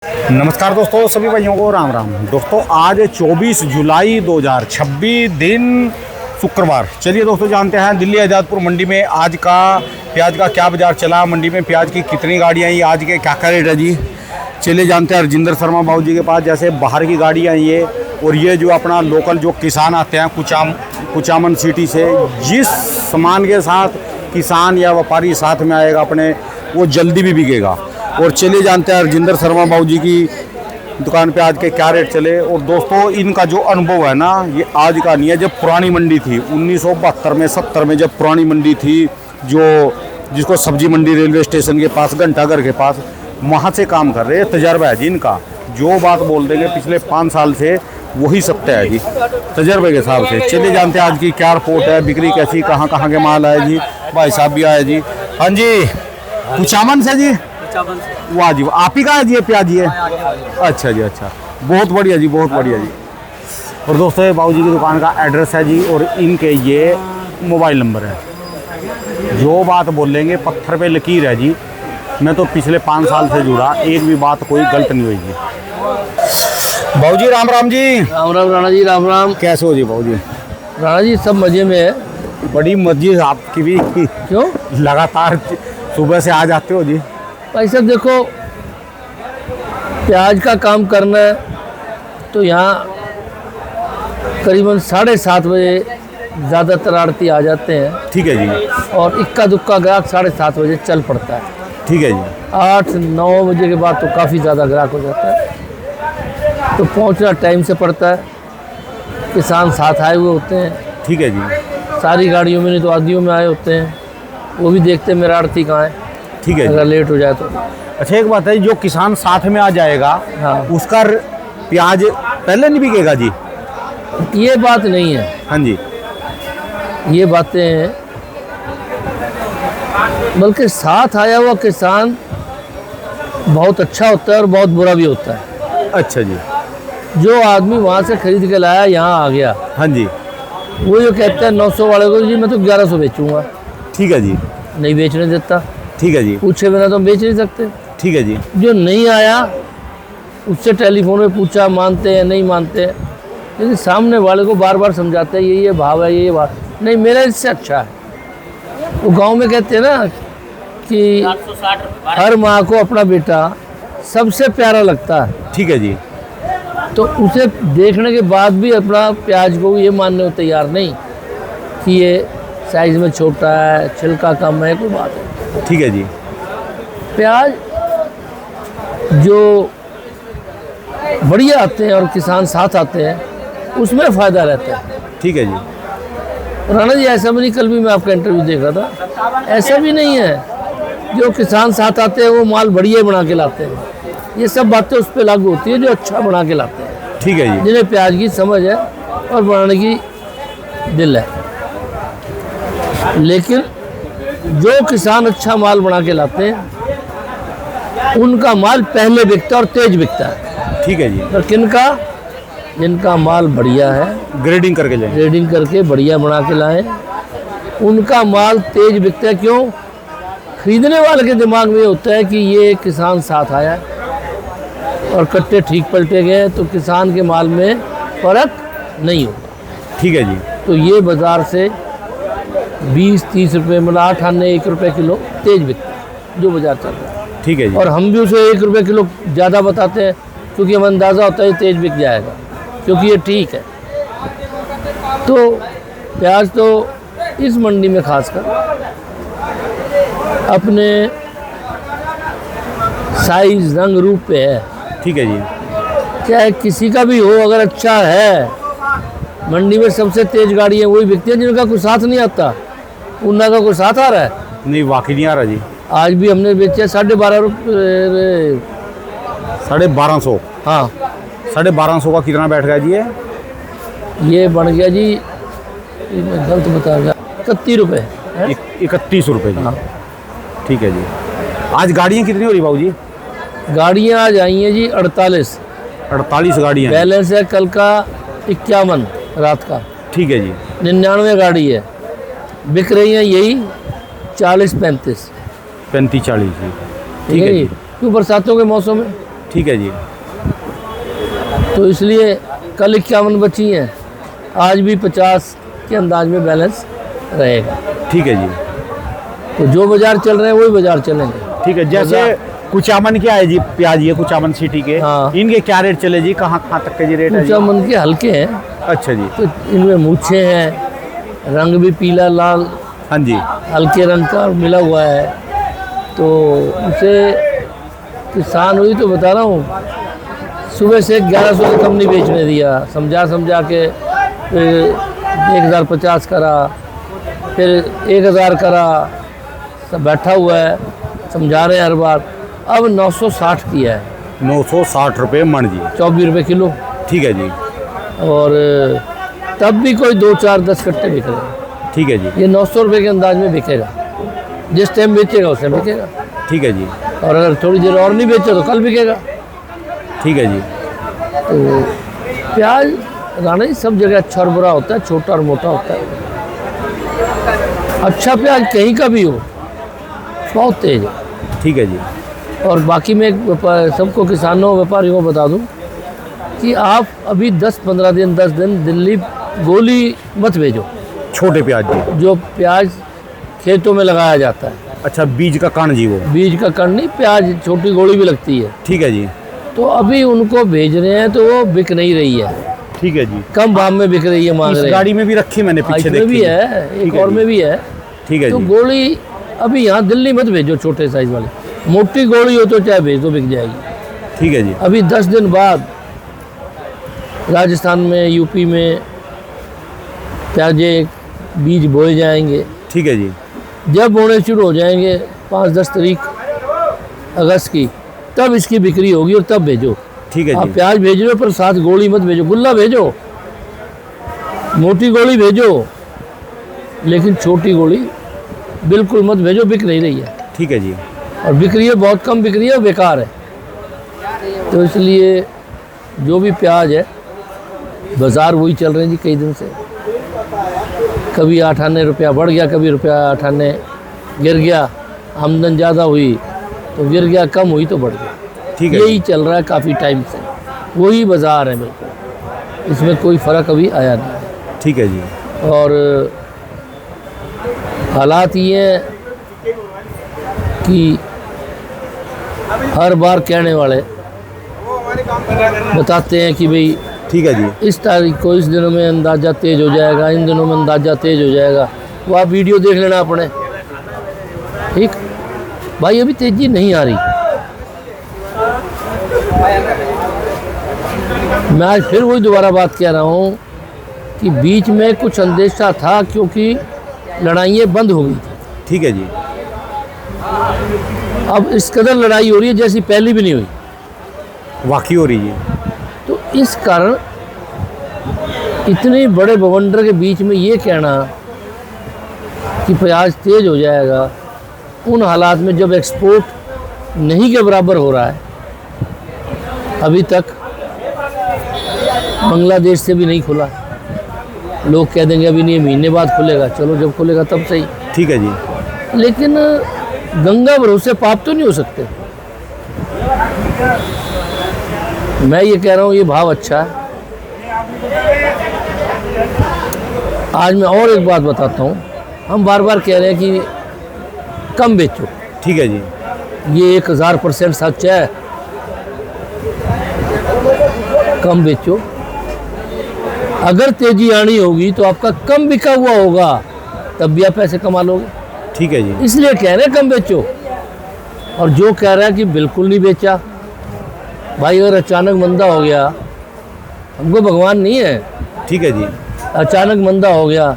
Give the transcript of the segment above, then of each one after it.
नमस्कार दोस्तों, सभी भाइयों को राम राम। दोस्तों आज 24 जुलाई 2026 दिन शुक्रवार। चलिए दोस्तों जानते हैं दिल्ली आज़ादपुर मंडी में आज का प्याज का क्या बाजार चला, मंडी में प्याज की कितनी गाड़ियाँ आई, आज के क्या क्या रेट है जी। चलिए जानते हैं राजेंद्र शर्मा बाबू जी के पास। जैसे बाहर की गाड़ियाँ ये और ये जो अपना लोकल जो किसान आते हैं कुचामन सिटी से, जिस सामान के साथ किसान या व्यापारी साथ में आएगा अपने, वो जल्दी भी बिकेगा। और चलिए जानते हैं राजेंद्र शर्मा बाबू जी की दुकान पे आज के क्या रेट चले। और दोस्तों इनका जो अनुभव है ना, ये आज का नहीं है। जब पुरानी मंडी थी 1972 में 70 में, जब पुरानी मंडी थी जो जिसको सब्जी मंडी रेलवे स्टेशन के पास घंटाघर के पास, वहाँ से काम कर रहे हैं। तजर्बा है जी इनका, जो बात बोल देंगे पिछले 5 साल से वही सत्य है जी, तजर्बे के हिसाब से। चलिए जानते हैं आज की क्या रिपोर्ट है, बिक्री कैसी, कहाँ कहाँ के माल आए जी। भाई साहब भी आए जी। हाँ जी, कुचामन से जी। वाह जी, आप ही का है जी ये प्याज ये? अच्छा जी, अच्छा, बहुत बढ़िया जी, बहुत बढ़िया जी। और दोस्तों ये बाबू जी की दुकान का एड्रेस है जी, और इनके ये मोबाइल नंबर है। जो बात बोलेंगे पत्थर पे लकीर है जी। मैं तो पिछले 5 साल से जुड़ा, एक भी बात कोई गलत नहीं हुई जी। बाबू जी राम राम जी। राम राम राणा जी, राम राम। कैसे हो जी बाबू जी? राणा जी सब मजे में है। बड़ी मर्जी आपकी भी। क्यों? लगातार सुबह से आ जाते हो जी। भाई साहब देखो, प्याज का काम करना है तो यहाँ करीबन 7:30 बजे ज़्यादातर आड़ती आ जाते हैं। ठीक है जी। और इक्का दुक्का ग्राहक 7:30 बजे चल पड़ता है। ठीक है जी। 8-9 बजे के बाद तो काफ़ी ज़्यादा ग्राहक हो जाता है, तो पहुँचना टाइम से पड़ता है। किसान साथ आए हुए होते हैं। ठीक है जी। सारी गाड़ियों में नहीं तो आदियों में आए होते हैं, वो भी देखते हैं मेरा आड़ती कहाँ है। ठीक है, अगर लेट हो जाए तो। अच्छा एक बात है, जो किसान साथ में आ जाएगा, हाँ, उसका प्याज पहले नहीं बिकेगा जी? ये बात नहीं है। हाँ जी। ये बातें हैं, बल्कि साथ आया हुआ किसान बहुत अच्छा होता है और बहुत बुरा भी होता है। अच्छा जी। जो आदमी वहाँ से खरीद के लाया यहाँ आ गया, हाँ जी। वो जो कहता है 900 वाले को जी मैं तो 1100 बेचूंगा, ठीक है जी। नहीं बेचने देता। ठीक है जी। पूछे बिना तो हम बेच नहीं सकते। ठीक है जी। जो नहीं आया उससे टेलीफोन पे पूछा मानते हैं नहीं मानते हैं, लेकिन सामने वाले को बार बार समझाते हैं ये भाव है, ये भाव नहीं, मेरा इससे अच्छा है। वो गांव में कहते हैं ना कि हर माँ को अपना बेटा सबसे प्यारा लगता है। ठीक है जी। तो उसे देखने के बाद भी अपना प्याज को ये मानने को तैयार नहीं कि ये साइज में छोटा है, छिलका कम है, कोई बात है। ठीक है जी। प्याज जो बढ़िया आते हैं और किसान साथ आते हैं उसमें फ़ायदा रहता है। ठीक है जी। राणा जी ऐसा भी नहीं, कल भी मैं आपका इंटरव्यू देख रहा था, ऐसा भी नहीं है जो किसान साथ आते हैं वो माल बढ़िया बना के लाते हैं। ये सब बातें उस पर लागू होती है जो अच्छा बना के लाते हैं। ठीक है जी। जिन्हें प्याज की समझ है और बनाने की दिल है। लेकिन जो किसान अच्छा माल बना के लाते हैं उनका माल पहले बिकता है और तेज बिकता है। ठीक है जी। और किनका? जिनका माल बढ़िया है, ग्रेडिंग करके जाए, ग्रेडिंग करके बढ़िया बना के लाएं, उनका माल तेज बिकता है। क्यों? खरीदने वाले के दिमाग में होता है कि ये किसान साथ आया है और कट्टे ठीक पलटे गए तो किसान के माल में फर्क नहीं होगा। ठीक है जी। तो ये बाज़ार से 20-30 रुपये, मतलब 8 आने 1 रुपये किलो तेज बिकता है जो बाज़ार चल रहा है। ठीक है जी। और हम भी उसे 1 रुपये किलो ज़्यादा बताते हैं क्योंकि हमें अंदाज़ा होता है ये तेज बिक जाएगा, क्योंकि ये ठीक है। तो प्याज तो इस मंडी में खासकर अपने साइज रंग रूप पे है। ठीक है जी। चाहे किसी का भी हो, अगर अच्छा है, मंडी में सबसे तेज गाड़ियाँ वही बिकती हैं जिनका कोई साथ नहीं आता। उनका का कोई साथ आ रहा है? नहीं, वाकई नहीं आ रहा जी। आज भी हमने बेचे 12.5 रुपये। 1250। हाँ, 1250 का कितना बैठ गया जी ये बन गया जी, मैं गलत बता गया, 31 रुपये। 31 रुपये जी। हाँ। ठीक है जी। आज गाड़ियाँ कितनी हो रही बाबू जी? गाड़ियाँ आज आई हैं जी 48 गाड़ियाँ। बैलेंस है कल का 51 रात का। ठीक है जी। 99 गाड़ी है, बिक रही हैं यही 40-35। 35-40 जी। ठीक है जी। क्यों? बरसातों के मौसम में ठीक है जी। तो इसलिए कल 51 बची हैं, आज भी 50 के अंदाज में बैलेंस रहेगा। ठीक है जी। तो जो बाजार चल रहे हैं वही बाजार चलेंगे। ठीक है, जैसे कुचामन क्या है जी, प्याज ये कुचामन सिटी के, हाँ। इनके क्या रेट चले जी, कहाँ कहाँ तक के जी रेट है जी? कुचामन के हल्के हैं, अच्छा जी। तो इनमें मूछे हैं, रंग भी पीला लाल हाँ जी। हल्के रंग का मिला हुआ है। तो उसे किसान हुई तो बता रहा हूँ, सुबह से 1100 से कम नहीं बेचने दिया, समझा के फिर 1050 करा, फिर 1000 करा, सब बैठा हुआ है, समझा रहे हैं हर बार। अब 960 किया है, 960 रुपये मन जी। 24 रुपये किलो। ठीक है जी। और तब भी कोई 2 4 10 कट्टे बिक रहे हैं। ठीक है जी। ये 900 रुपये के अंदाज में बिकेगा, जिस टाइम बेचेगा उस टाइम बिकेगा। ठीक है जी। और अगर थोड़ी देर और नहीं बेचे तो कल बिकेगा। ठीक है जी। तो प्याज राणा जी सब जगह अच्छा और बुरा होता है, छोटा और मोटा होता है। अच्छा प्याज कहीं का भी हो बहुत तेज है। ठीक है जी। और बाकी मैं सबको किसानों व्यापारियों को बता दूं कि आप अभी 10-15 दिन 10 दिन दिल्ली गोली मत भेजो। छोटे प्याज जी, जो प्याज खेतों में लगाया जाता है, अच्छा बीज का कण जी, वो बीज का कण नहीं, प्याज छोटी गोली भी लगती है। ठीक है जी। तो अभी उनको भेज रहे हैं तो वो बिक नहीं रही है, ठीक है जी। कम भाव में बिक रही है, मांग इस रहे हैं। गाड़ी में भी रखी मैंने, पीछे इसमें देखी भी है, ठीक एक है और जी। में भी है। ठीक है तो जी। गोली अभी यहाँ दिल्ली मत भेजो, छोटे साइज वाली, मोटी गोली हो तो चाहे भेज दो, बिक जाएगी। ठीक है जी। अभी 10 दिन बाद राजस्थान में, यूपी में प्याजे बीज बोए जाएंगे। ठीक है जी। जब बोने शुरू हो जाएंगे 5-10 तारीख अगस्त की, तब इसकी बिक्री होगी और तब भेजो। ठीक है आप जी। प्याज भेज रहे हो पर साथ गोली मत भेजो, गुल्ला भेजो, मोटी गोली भेजो, लेकिन छोटी गोली बिल्कुल मत भेजो, बिक नहीं रही है। ठीक है जी। और बिक रही है, बहुत कम बिक रही है, बेकार है। तो इसलिए जो भी प्याज है, बाज़ार वही चल रहे हैं जी कई दिन से। कभी 98 रुपया बढ़ गया, कभी रुपया 98 गिर गया, आमदन ज़्यादा हुई तो गिर गया, कम हुई तो बढ़ गया। ठीक है यही चल रहा है काफ़ी टाइम से, वही बाज़ार है बिल्कुल, इसमें कोई फ़र्क अभी आया नहीं। ठीक है जी। और हालात ये हैं कि हर बार कहने वाले बताते हैं कि भाई ठीक है जी। इस तारीख को, इस दिनों में अंदाज़ा तेज़ हो जाएगा, इन दिनों में अंदाज़ा तेज़ हो जाएगा। वो आप वीडियो देख लेना अपने, ठीक भाई, अभी तेज़ी नहीं आ रही। मैं आज फिर वही दोबारा बात कह रहा हूँ कि बीच में कुछ अंदेशा था, क्योंकि लड़ाइयाँ बंद हो गई थी। ठीक है जी। अब इस कदर लड़ाई हो रही है जैसी पहली भी नहीं हुई। वाकई हो रही है। तो इस कारण इतने बड़े बवंडर के बीच में ये कहना कि प्याज तेज हो जाएगा, उन हालात में जब एक्सपोर्ट नहीं के बराबर हो रहा है, अभी तक बांग्लादेश से भी नहीं खुला। लोग कह देंगे अभी नहीं, महीने बाद खुलेगा, चलो जब खुलेगा तब सही। ठीक है जी। लेकिन गंगा भरोसे पाप तो नहीं हो सकते। मैं ये कह रहा हूँ ये भाव अच्छा है। आज मैं और एक बात बताता हूँ, हम बार बार कह रहे हैं कि कम बेचो। ठीक है जी। ये 1000% सच है, कम बेचो। अगर तेजी आनी होगी तो आपका कम बिका हुआ होगा, तब भी आप पैसे कमा लोगे। ठीक है जी। इसलिए कह रहे हैं कम बेचो। और जो कह रहा है कि बिल्कुल नहीं बेचा, भाई अगर अचानक मंदा हो गया, हमको भगवान नहीं है, ठीक है जी। अचानक मंदा हो गया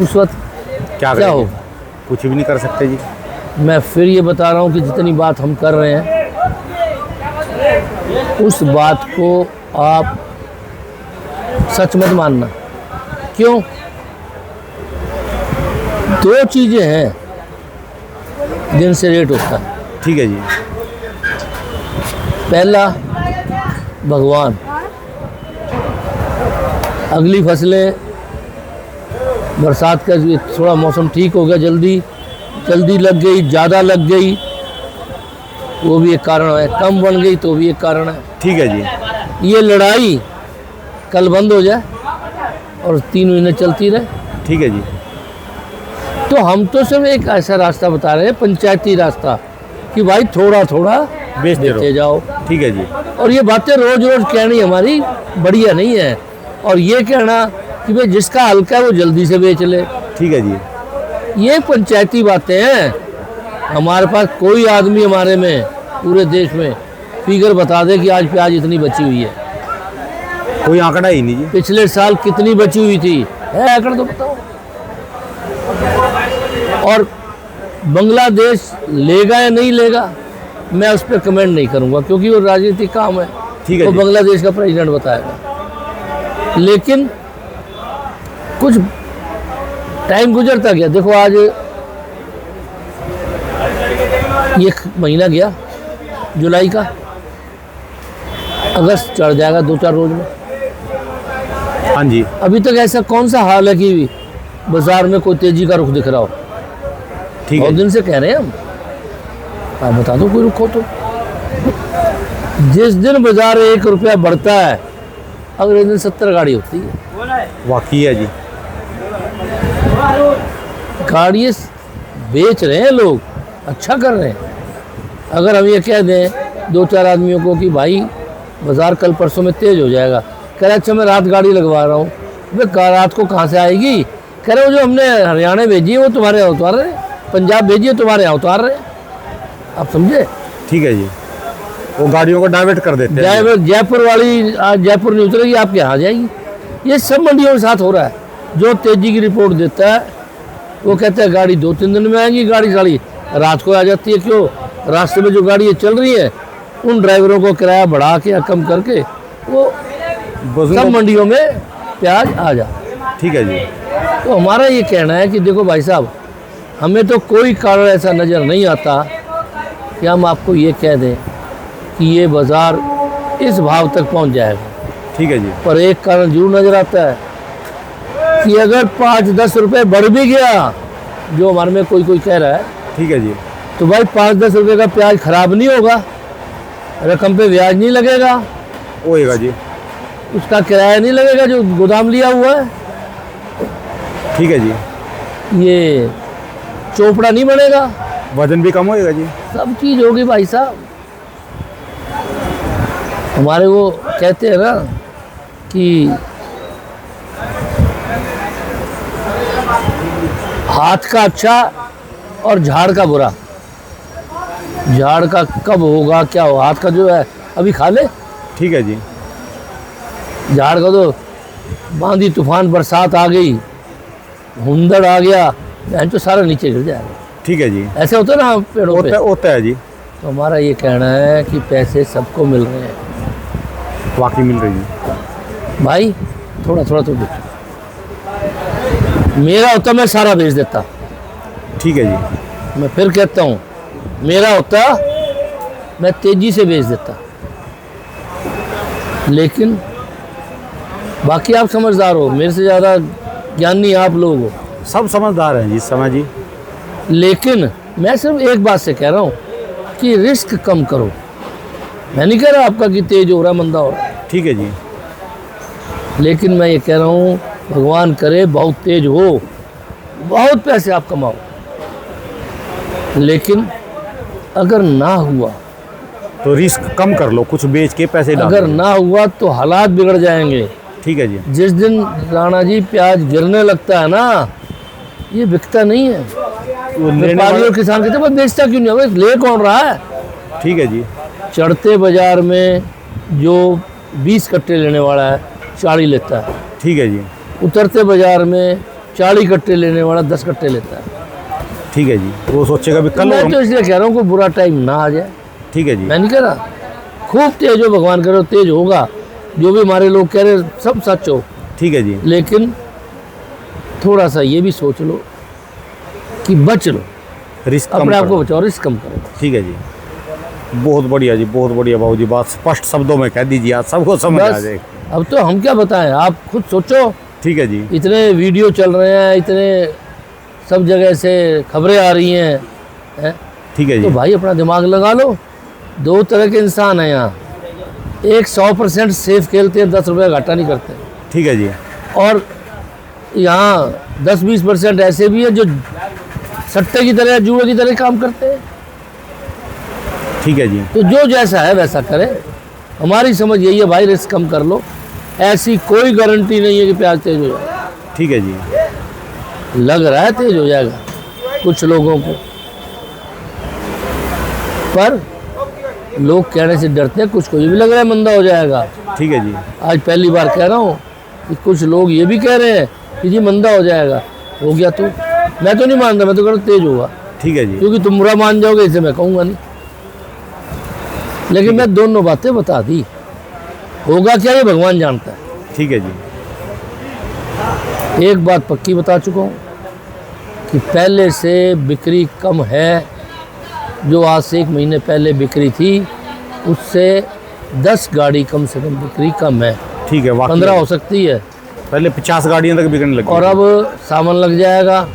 उस वक्त क्या क्या करेंगे? होगा? कुछ भी नहीं कर सकते जी। मैं फिर ये बता रहा हूँ कि जितनी बात हम कर रहे हैं उस बात को आप सच मत मानना। क्यों? दो चीज़ें हैं जिनसे रेट होता है। ठीक है जी। पहला, भगवान। अगली फसलें, बरसात का थोड़ा मौसम ठीक हो गया, जल्दी लग गई, ज़्यादा लग गई, वो भी एक कारण है, कम बन गई तो भी एक कारण है। ठीक है जी। ये लड़ाई कल बंद हो जाए और 3 महीने चलती रहे। ठीक है जी। तो हम तो सिर्फ एक ऐसा रास्ता बता रहे हैं, पंचायती रास्ता, कि भाई थोड़ा थोड़ा बेचते बेचते जाओ। ठीक है जी। और ये बातें रोज रोज कहनी हमारी बढ़िया नहीं है। और ये कहना कि भाई जिसका हल्का है वो जल्दी से बेच ले, ठीक है जी। ये पंचायती बातें हैं। हमारे पास कोई आदमी हमारे में पूरे देश में फिगर बता दे कि आज प्याज इतनी बची हुई है, कोई आंकड़ा ही नहीं जी। पिछले साल कितनी बची हुई थी, है आंकड़ा तो बताओ। और बांग्लादेश लेगा या नहीं लेगा, मैं उस पर कमेंट नहीं करूंगा, क्योंकि वो राजनीतिक काम है। ठीक है वो जी। बांग्लादेश का प्रेसिडेंट बताएगा। लेकिन कुछ टाइम गुजरता गया। देखो आज ये महीना गया जुलाई का, अगस्त चढ़ जाएगा 2-4 रोज में। हाँ जी। अभी तक ऐसा कौन सा हाल है कि बाजार में कोई तेजी का रुख दिख रहा हो? ठीक है बहुत जी। दिन से कह रहे हैं हम, आप बता दो कोई रुख हो तो। जिस दिन बाजार 1 रुपया बढ़ता है, अगले दिन 70 गाड़ी होती है। वाकई है जी। गाड़ी बेच रहे हैं लोग, अच्छा कर रहे हैं। अगर हम ये कह दें 2-4 आदमियों को कि भाई बाजार कल परसों में तेज हो जाएगा, कह रहे अच्छा मैं रात गाड़ी लगवा रहा हूँ। भाई रात को कहाँ से आएगी? कह रहे वो जो हमने हरियाणा भेजी है वो तुम्हारे यहाँ उतार रहे हैं, पंजाब भेजी है तुम्हारे यहाँ उतार रहे हैं। आप समझे? ठीक है जी। वो गाड़ियों को डाइवर्ट कर देते हैं। जयपुर वाली आज जयपुर नहीं उतरेगी, आपके यहाँ आ जाएगी। ये सब मंडियों के साथ हो रहा है। जो तेजी की रिपोर्ट देता है वो कहता है गाड़ी 2-3 दिन में आएगी, गाड़ी रात को आ जाती है। क्यों? रास्ते में जो गाड़ी चल रही है उन ड्राइवरों को किराया बढ़ा के या कम करके वो सब मंडियों में प्याज आ जा। ठीक है जी। तो हमारा ये कहना है कि देखो भाई साहब, हमें तो कोई कारण ऐसा नज़र नहीं आता कि हम आपको ये कह दें कि ये बाज़ार इस भाव तक पहुंच जाएगा। ठीक है जी। पर एक कारण जरूर नज़र आता है कि अगर 5-10 रुपये बढ़ भी गया, जो हमारे में कोई कह रहा है, ठीक है जी। तो भाई 5-10 रुपये का प्याज खराब नहीं होगा, रकम पे ब्याज नहीं लगेगा, होएगा जी। उसका किराया नहीं लगेगा जो गोदाम लिया हुआ है, ठीक है जी। ये चोपड़ा नहीं बनेगा, वजन भी कम होएगा जी। सब चीज़ होगी भाई साहब। हमारे वो कहते हैं ना कि हाथ का अच्छा और झाड़ का बुरा। झाड़ का कब होगा क्या हो, हाथ का जो है अभी खा ले। ठीक है जी। झाड़ का तो बांधी तूफान बरसात आ गई, हुंदड़ आ गया, तो सारा नीचे गिर जाएगा। ठीक है जी। ऐसे होता है ना पेड़ों पे। होता है जी। तो हमारा ये कहना है कि पैसे सबको मिल रहे हैं वाकई मिल रही है भाई, थोड़ा थोड़ा तो बेचो। मेरा होता मैं सारा बेच देता। ठीक है जी। मैं फिर कहता हूँ, मेरा होता मैं तेजी से बेच देता। लेकिन बाकी आप समझदार हो, मेरे से ज़्यादा ज्ञानी आप लोग हो, सब समझदार हैं जी, समझ जी। लेकिन मैं सिर्फ एक बात से कह रहा हूँ कि रिस्क कम करो। मैं नहीं कह रहा आपका कि तेज हो रहा मंदा हो रहा, ठीक है जी। लेकिन मैं ये कह रहा हूँ भगवान करे बहुत तेज हो, बहुत पैसे आप कमाओ, लेकिन अगर ना हुआ तो रिस्क कम कर लो, कुछ बेच के पैसे डाल अगर दो। ना हुआ तो हालात बिगड़ जाएंगे। ठीक है जी। जिस दिन राणा जी प्याज गिरने लगता है ना, ये बिकता नहीं है। वो लेने व्यापारी वाले- और किसान कहते हैं बेचता क्यों नहीं है, ले कौन रहा है। ठीक है जी। चढ़ते बाजार में जो 20 कट्टे लेने वाला है 40 लेता है, ठीक है जी। उतरते बाजार में 40 कट्टे लेने वाला 10 कट्टे लेता है। ठीक है जी। वो सोचेगा भी कल मैं तो इसलिए कह रहा हूँ कोई बुरा टाइम ना आ जाए। ठीक है जी। मैं नहीं कह रहा खूब तेज हो, भगवान करे तेज होगा, जो भी हमारे लोग कह रहे सब सच हो। ठीक है जी। लेकिन थोड़ा सा ये भी सोच लो कि बच लो, रिस्क कम अपने आप को करो। बचाओ, रिस्क कम करो। ठीक है जी। बहुत बढ़िया जी, बहुत बढ़िया बाबू जी, बात स्पष्ट शब्दों में कह दीजिए, आप सबको समझ आ बस जाएगा। अब तो हम क्या बताएं, आप खुद सोचो। ठीक है जी। इतने वीडियो चल रहे हैं, इतने सब जगह से खबरें आ रही हैं, हैं? ठीक है तो जी। भाई अपना दिमाग लगा लो दो तरह के इंसान हैं यहाँ। एक 100% सेफ खेलते हैं, 10 रुपये घाटा नहीं करते, ठीक है जी। और यहाँ 10-20% ऐसे भी हैं जो सट्टे की तरह, जुए की तरह काम करते हैं। ठीक है जी। तो जो जैसा है वैसा करे। हमारी समझ यही है भाई, रिस्क कम कर लो। ऐसी कोई गारंटी नहीं है कि प्याज तेज हो जाएगा। ठीक है जी। लग रहा है तेज हो जाएगा कुछ लोगों को, पर लोग कहने से डरते हैं। कुछ को ये भी लग रहा है मंदा हो जाएगा। ठीक है जी। आज पहली बार कह रहा हूँ कि कुछ लोग ये भी कह रहे हैं कि जी मंदा हो जाएगा। हो गया तो मैं तो नहीं मानता, मैं तो कह रहा हूँ तेज होगा, ठीक है जी। क्योंकि तुम बुरा मान जाओगे इसे मैं कहूँगा नहीं। लेकिन मैं दोनों बातें बता दी, होगा क्या ये भगवान जानता है। ठीक है जी। एक बात पक्की बता चुका हूँ कि पहले से बिक्री कम है। जो आज से 1 महीने पहले बिक्री थी उससे 10 गाड़ी कम से कम बिक्री कम है। ठीक है, वाकई 15 हो सकती है, पहले 50 गाड़ियाँ तक बिकने लगी। और अब सामान लग जाएगा।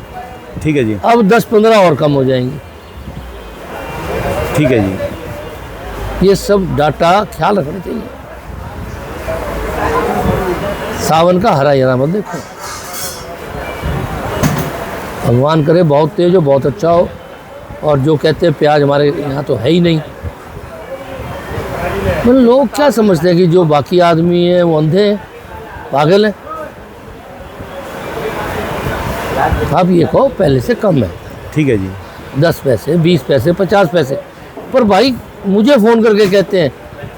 ठीक है जी। अब 10-15 और कम हो जाएंगी। ठीक है जी। ये सब डाटा ख्याल रखना चाहिए। सावन का हरा हरा मत देखो। भगवान करे बहुत तेज हो, बहुत अच्छा हो। और जो कहते हैं प्याज हमारे यहाँ तो है ही नहीं, मतलब लोग क्या समझते हैं कि जो बाकी आदमी है वो अंधे हैं, पागल हैं। आप ये कहो पहले से कम है। ठीक है जी। 10 पैसे, 20 पैसे, 50 पैसे। पर भाई मुझे फ़ोन करके कहते हैं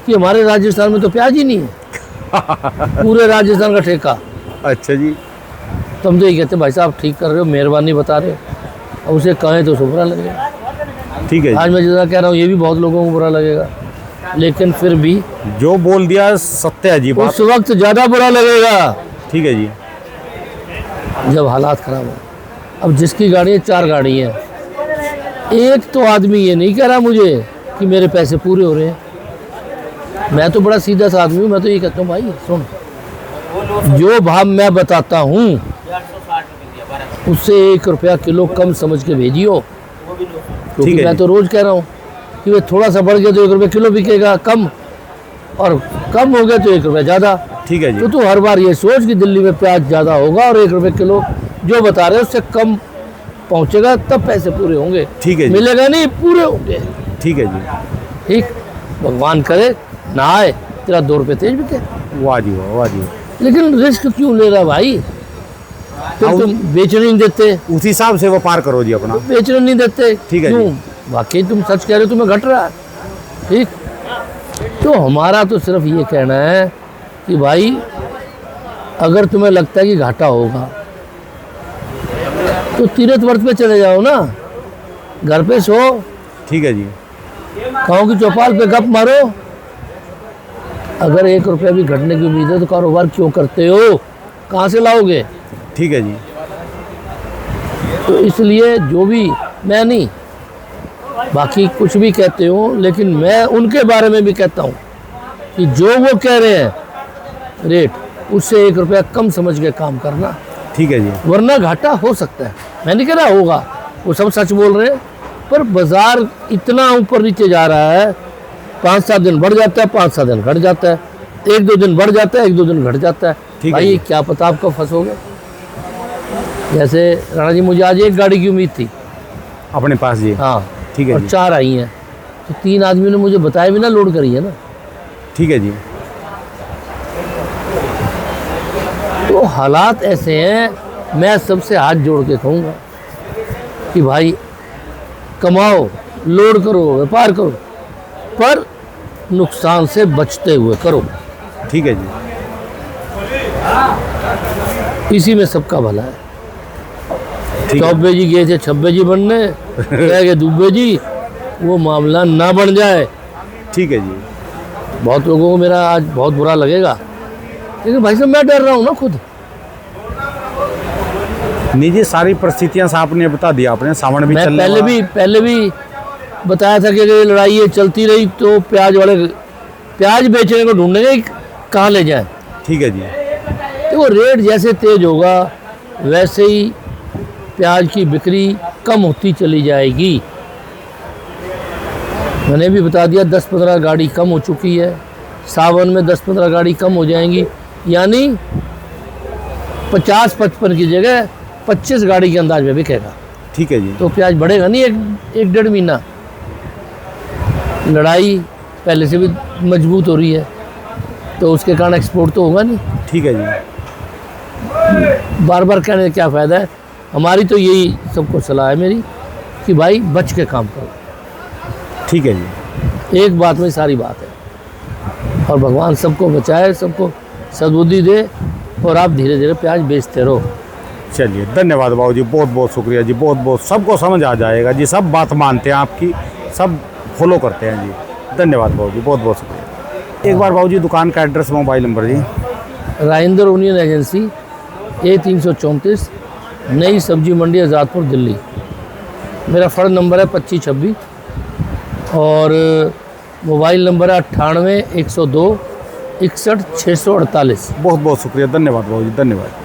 कि हमारे राजस्थान में तो प्याज ही नहीं है। पूरे राजस्थान का ठेका। अच्छा जी। तो हम तो ये कहते हैं भाई साहब ठीक कर रहे हो, मेहरबानी बता रहे हो। अब उसे कहें तो बुरा लगेगा। ठीक है आज जी। मैं जैसा कह रहा हूँ ये भी बहुत लोगों को बुरा लगेगा, लेकिन फिर भी जो बोल दिया सत्य है जी बात। उस वक्त ज़्यादा बुरा लगेगा ठीक है जी। जब हालात ख़राब हो। अब जिसकी गाड़ी है, 4 गाड़ी हैं, एक तो आदमी ये नहीं कह रहा मुझे कि मेरे पैसे पूरे हो रहे हैं। मैं तो बड़ा सीधा सा आदमी हूँ। मैं तो ये कहता हूँ भाई सुन, जो भाव मैं बताता हूँ उससे 1 रुपया किलो कम समझ के भेजियो। क्योंकि मैं तो रोज़ कह रहा हूँ कि वे थोड़ा सा बढ़ गया तो 1 रुपया किलो बिकेगा कम, और कम हो गया तो 1 रुपया ज़्यादा। ठीक है जी। तो तू हर बार ये सोच कि दिल्ली में प्याज ज़्यादा होगा और 1 रुपये किलो जो बता रहे हैं उससे कम पहुँचेगा, तब पैसे पूरे होंगे। ठीक है जी। मिलेगा नहीं, पूरे होंगे। ठीक है जी। ठीक, भगवान करे ना आए तेरा 2 रुपये तेज बिके। वाह जी वाह, वाह जी वाह। लेकिन रिस्क क्यों ले रहा भाई? तो हाँ, तुम बेचने नहीं देते, उस हिसाब से व्यापार करो जी अपना। बेचने नहीं देते। ठीक है क्यों? जी। वाकई तुम सच कह रहे हो, तुम्हें घट रहा है। ठीक, तो हमारा तो सिर्फ ये कहना है कि भाई अगर तुम्हें लगता है कि घाटा होगा तो तीर्थ व्रत पे चले जाओ ना, घर पे सो, ठीक है जी। गाँव की चौपाल पे गप मारो। अगर 1 रुपया भी घटने की उम्मीद है तो कारोबार क्यों करते हो? कहाँ से लाओगे? ठीक है जी। तो इसलिए जो भी, मैं नहीं, बाकी कुछ भी कहते हो, लेकिन मैं उनके बारे में भी कहता हूँ कि जो वो कह रहे हैं रेट, उससे 1 रुपया कम समझ के काम करना, ठीक है जी। वरना घाटा हो सकता है। मैं नहीं कह रहा होगा, वो सब सच बोल रहे हैं, पर बाजार इतना ऊपर नीचे जा रहा है। 5-7 दिन बढ़ जाता है, 5-7 दिन घट जाता है, 1-2 दिन बढ़ जाता है, 1-2 दिन घट जाता है। ठीक है भाई जी। क्या पता आप कब फंसोगे। जैसे राणा जी, मुझे आज 1 गाड़ी की उम्मीद थी, अपने पास जी। हाँ, ठीक है और जी। 4 आई हैं, तो 3 आदमियों ने मुझे बताया भी ना लोड करी है ना। ठीक है जी। तो हालात ऐसे हैं। मैं सबसे हाथ जोड़ के कहूँगा कि भाई कमाओ, लोड करो, व्यापार करो, पर नुकसान से बचते हुए करो। ठीक है जी। इसी में सबका भला है। ठीक है। चौबे जी गए थे छब्बे जी बनने, कह गए दुब्बे जी, वो मामला ना बन जाए। ठीक है जी। बहुत लोगों को मेरा आज बहुत बुरा लगेगा, लेकिन भाई साहब मैं डर रहा हूँ ना खुद। निजी सारी परिस्थितियां आपने बता दिया। आपने सावन भी मैं चलने पहले भी बताया था कि अगर ये लड़ाई ये चलती रही तो प्याज वाले प्याज बेचने को ढूंढेंगे कहाँ ले जाएं। ठीक है जी। तो वो रेट जैसे तेज होगा वैसे ही प्याज की बिक्री कम होती चली जाएगी। मैंने भी बता दिया 10-15 गाड़ी कम हो चुकी है, सावन में 10-15 गाड़ी कम हो जाएंगी, यानी 50-55 की जगह 25 गाड़ी के अंदाज में बिकेगा। ठीक है जी। तो प्याज बढ़ेगा नहीं एक डेढ़ महीना। लड़ाई पहले से भी मजबूत हो रही है, तो उसके कारण एक्सपोर्ट तो होगा नहीं। ठीक है जी। बार बार कहने का क्या फ़ायदा है। हमारी तो यही सबको सलाह है मेरी कि भाई बच के काम करो। ठीक है जी। एक बात में सारी बात है, और भगवान सबको बचाए, सबको सद्बुद्धि दे, और आप धीरे धीरे प्याज बेचते रहो। चलिए, धन्यवाद बाबू जी, बहुत बहुत शुक्रिया जी, बहुत बहुत। सबको समझ आ जाएगा जी, सब बात मानते हैं आपकी, सब फॉलो करते हैं जी। धन्यवाद बाबू जी, बहुत बहुत शुक्रिया। एक बार बाबू जी दुकान का एड्रेस, मोबाइल नंबर जी। राजेंद्र यूनियन एजेंसी, A334, नई सब्जी मंडी, आज़ादपुर, दिल्ली। मेरा फ़ोन नंबर है 2526, और मोबाइल नंबर है 98 102 61 648। बहुत बहुत शुक्रिया, धन्यवाद बाबू जी, धन्यवाद।